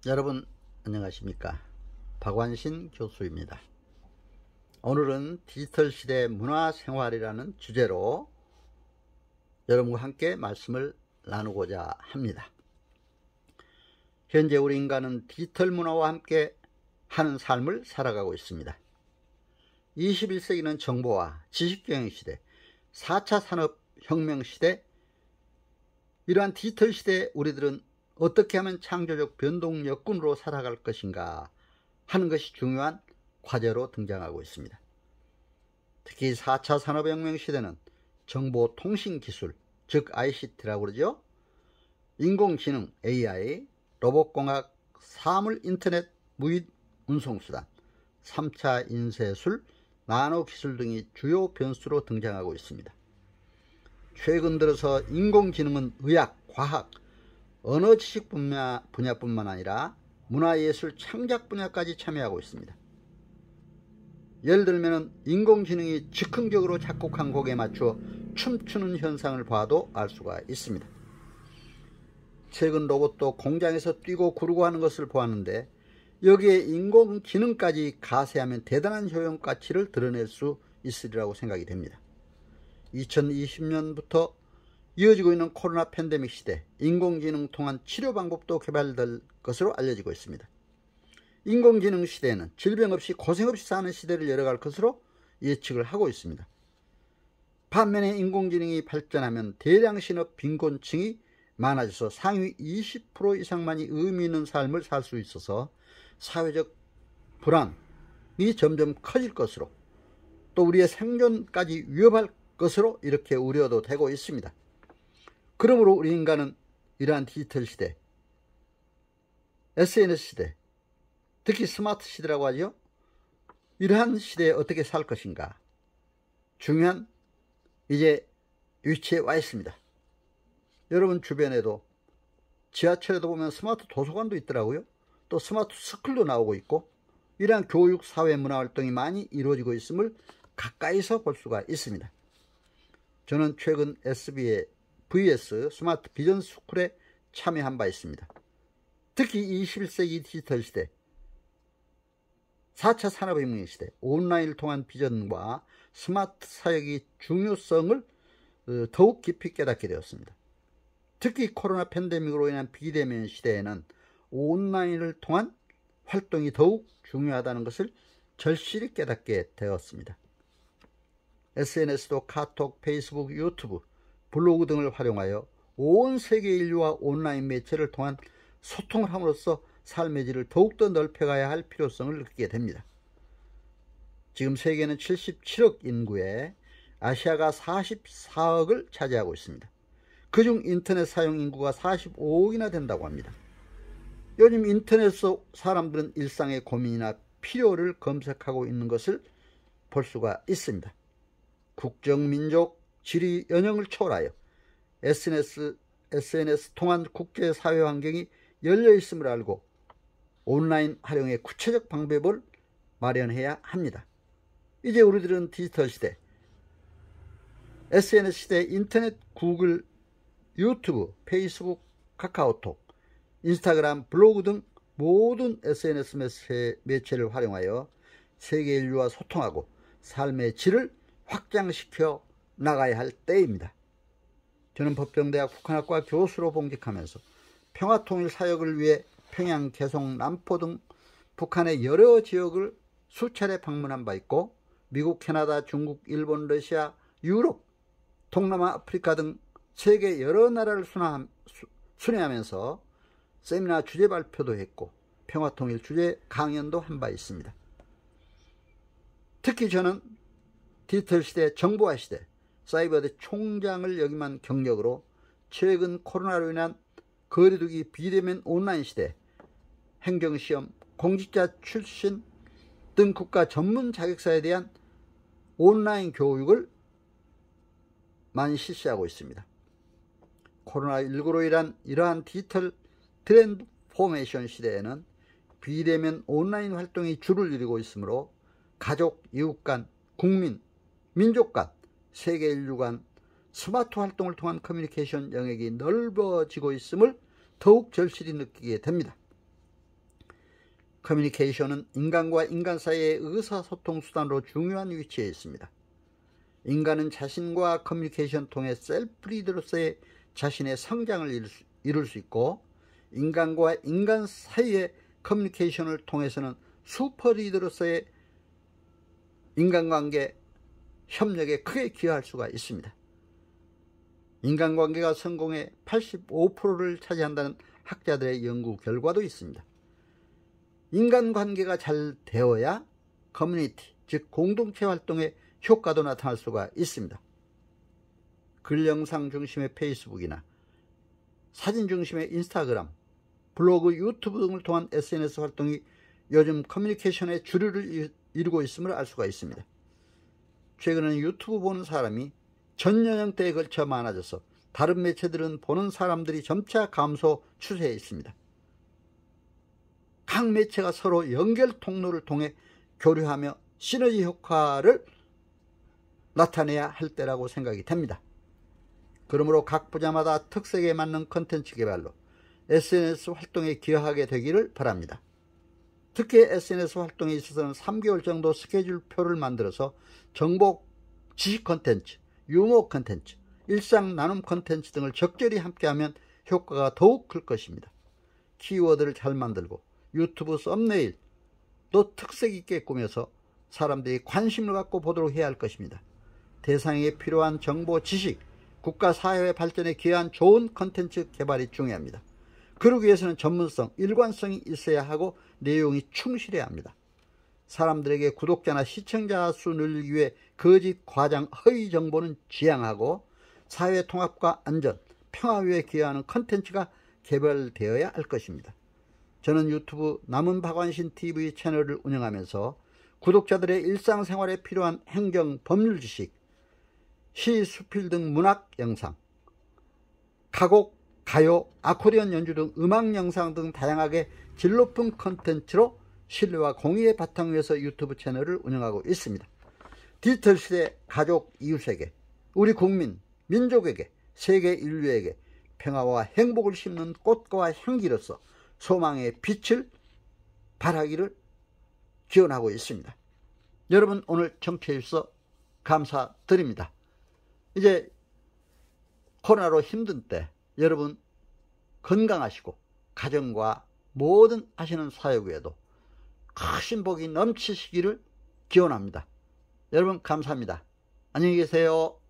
여러분 안녕하십니까? 박완신 교수입니다. 오늘은 디지털 시대 문화생활이라는 주제로 여러분과 함께 말씀을 나누고자 합니다. 현재 우리 인간은 디지털 문화와 함께 하는 삶을 살아가고 있습니다. 21세기는 정보와 지식경영 시대, 4차 산업혁명 시대, 이러한 디지털 시대에 우리들은 어떻게 하면 창조적 변동 여건으로 살아갈 것인가 하는 것이 중요한 과제로 등장하고 있습니다. 특히 4차 산업혁명 시대는 정보통신기술, 즉 ICT라고 그러죠. 인공지능, AI, 로봇공학, 사물인터넷, 무인 운송수단, 3차 인쇄술, 나노기술 등이 주요 변수로 등장하고 있습니다. 최근 들어서 인공지능은 의학, 과학, 언어 지식 분야뿐만 아니라 문화예술 창작 분야까지 참여하고 있습니다. 예를 들면 인공지능이 즉흥적으로 작곡한 곡에 맞춰 춤추는 현상을 봐도 알 수가 있습니다. 최근 로봇도 공장에서 뛰고 구르고 하는 것을 보았는데 여기에 인공지능까지 가세하면 대단한 효용가치를 드러낼 수 있으리라고 생각이 됩니다. 2020년부터 이어지고 있는 코로나 팬데믹 시대, 인공지능 통한 치료 방법도 개발될 것으로 알려지고 있습니다. 인공지능 시대에는 질병 없이 고생 없이 사는 시대를 열어갈 것으로 예측을 하고 있습니다. 반면에 인공지능이 발전하면 대량 신업 빈곤층이 많아져서 상위 20% 이상만이 의미 있는 삶을 살 수 있어서 사회적 불안이 점점 커질 것으로, 또 우리의 생존까지 위협할 것으로 이렇게 우려도 되고 있습니다. 그러므로 우리 인간은 이러한 디지털 시대, SNS 시대, 특히 스마트 시대라고 하죠. 이러한 시대에 어떻게 살 것인가, 중요한 이제 위치에 와 있습니다. 여러분 주변에도 지하철에도 보면 스마트 도서관도 있더라고요. 또 스마트 스쿨도 나오고 있고, 이러한 교육, 사회, 문화 활동이 많이 이루어지고 있음을 가까이서 볼 수가 있습니다. 저는 최근 SB의 VS 스마트 비전 스쿨에 참여한 바 있습니다. 특히 21세기 디지털 시대, 4차 산업혁명 시대, 온라인을 통한 비전과 스마트 사역의 중요성을 더욱 깊이 깨닫게 되었습니다. 특히 코로나 팬데믹으로 인한 비대면 시대에는 온라인을 통한 활동이 더욱 중요하다는 것을 절실히 깨닫게 되었습니다. SNS도 카톡, 페이스북, 유튜브, 블로그 등을 활용하여 온 세계 인류와 온라인 매체를 통한 소통을 함으로써 삶의 질을 더욱더 넓혀가야 할 필요성을 느끼게 됩니다. 지금 세계는 77억 인구에 아시아가 44억을 차지하고 있습니다. 그중 인터넷 사용 인구가 45억이나 된다고 합니다. 요즘 인터넷에서 사람들은 일상의 고민이나 필요를 검색하고 있는 것을 볼 수가 있습니다. 국적, 민족, 지리, 연령을 초월하여 SNS 통한 국제사회 환경이 열려있음을 알고 온라인 활용의 구체적 방법을 마련해야 합니다. 이제 우리들은 디지털 시대, SNS 시대, 인터넷, 구글, 유튜브, 페이스북, 카카오톡, 인스타그램, 블로그 등 모든 SNS 매체를 활용하여 세계 인류와 소통하고 삶의 질을 확장시켜 나가야 할 때입니다. 저는 법정대학 북한학과 교수로 봉직하면서 평화통일 사역을 위해 평양, 개성, 남포 등 북한의 여러 지역을 수차례 방문한 바 있고, 미국, 캐나다, 중국, 일본, 러시아, 유럽, 동남아, 아프리카 등 세계 여러 나라를 순회하면서 세미나 주제 발표도 했고 평화통일 주제 강연도 한 바 있습니다. 특히 저는 디지털 시대, 정보화 시대, 사이버대 총장을 역임한 경력으로 최근 코로나로 인한 거리두기, 비대면 온라인 시대, 행정시험, 공직자 출신 등 국가 전문 자격사에 대한 온라인 교육을 많이 실시하고 있습니다. 코로나19로 인한 이러한 디지털 트랜스포메이션 시대에는 비대면 온라인 활동이 주를 이루고 있으므로 가족, 이웃 간, 국민, 민족 간, 세계 인류 간 스마트 활동을 통한 커뮤니케이션 영역이 넓어지고 있음을 더욱 절실히 느끼게 됩니다. 커뮤니케이션은 인간과 인간 사이의 의사소통 수단으로 중요한 위치에 있습니다. 인간은 자신과 커뮤니케이션 통해 셀프 리더로서의 자신의 성장을 이룰 수 있고, 인간과 인간 사이의 커뮤니케이션을 통해서는 슈퍼 리더로서의 인간관계 협력에 크게 기여할 수가 있습니다. 인간관계가 성공의 85%를 차지한다는 학자들의 연구 결과도 있습니다. 인간관계가 잘 되어야 커뮤니티, 즉 공동체 활동의 효과도 나타날 수가 있습니다. 글 영상 중심의 페이스북이나 사진 중심의 인스타그램, 블로그, 유튜브 등을 통한 SNS 활동이 요즘 커뮤니케이션의 주류를 이루고 있음을 알 수가 있습니다. 최근에는 유튜브 보는 사람이 전 연령대에 걸쳐 많아져서 다른 매체들은 보는 사람들이 점차 감소 추세에 있습니다. 각 매체가 서로 연결 통로를 통해 교류하며 시너지 효과를 나타내야 할 때라고 생각이 됩니다. 그러므로 각 분야마다 특색에 맞는 콘텐츠 개발로 SNS 활동에 기여하게 되기를 바랍니다. 특히 SNS 활동에 있어서는 3개월 정도 스케줄표를 만들어서 정보, 지식 콘텐츠, 유머 콘텐츠, 일상 나눔 콘텐츠 등을 적절히 함께하면 효과가 더욱 클 것입니다. 키워드를 잘 만들고 유튜브 썸네일도 특색 있게 꾸며서 사람들이 관심을 갖고 보도록 해야 할 것입니다. 대상에게 필요한 정보, 지식, 국가 사회 발전에 기여한 좋은 콘텐츠 개발이 중요합니다. 그러기 위해서는 전문성, 일관성이 있어야 하고 내용이 충실해야 합니다. 사람들에게 구독자나 시청자 수 늘리기 위해 거짓, 과장, 허위 정보는 지양하고 사회 통합과 안전, 평화 위에 기여하는 콘텐츠가 개발되어야 할 것입니다. 저는 유튜브 남은박완신 TV 채널을 운영하면서 구독자들의 일상생활에 필요한 행정, 법률 지식, 시, 수필 등 문학 영상, 가곡, 가요, 아코디언 연주 등 음악 영상 등 다양하게 질 높은 콘텐츠로 신뢰와 공의의 바탕 위에서 유튜브 채널을 운영하고 있습니다. 디지털 시대 가족, 이웃에게, 우리 국민, 민족에게, 세계 인류에게 평화와 행복을 심는 꽃과 향기로서 소망의 빛을 발하기를 기원하고 있습니다. 여러분 오늘 청취해 주셔서 감사드립니다. 이제 코로나로 힘든 때 여러분 건강하시고 가정과 모든 하시는 사역 외에도 크신 복이 넘치시기를 기원합니다. 여러분 감사합니다. 안녕히 계세요.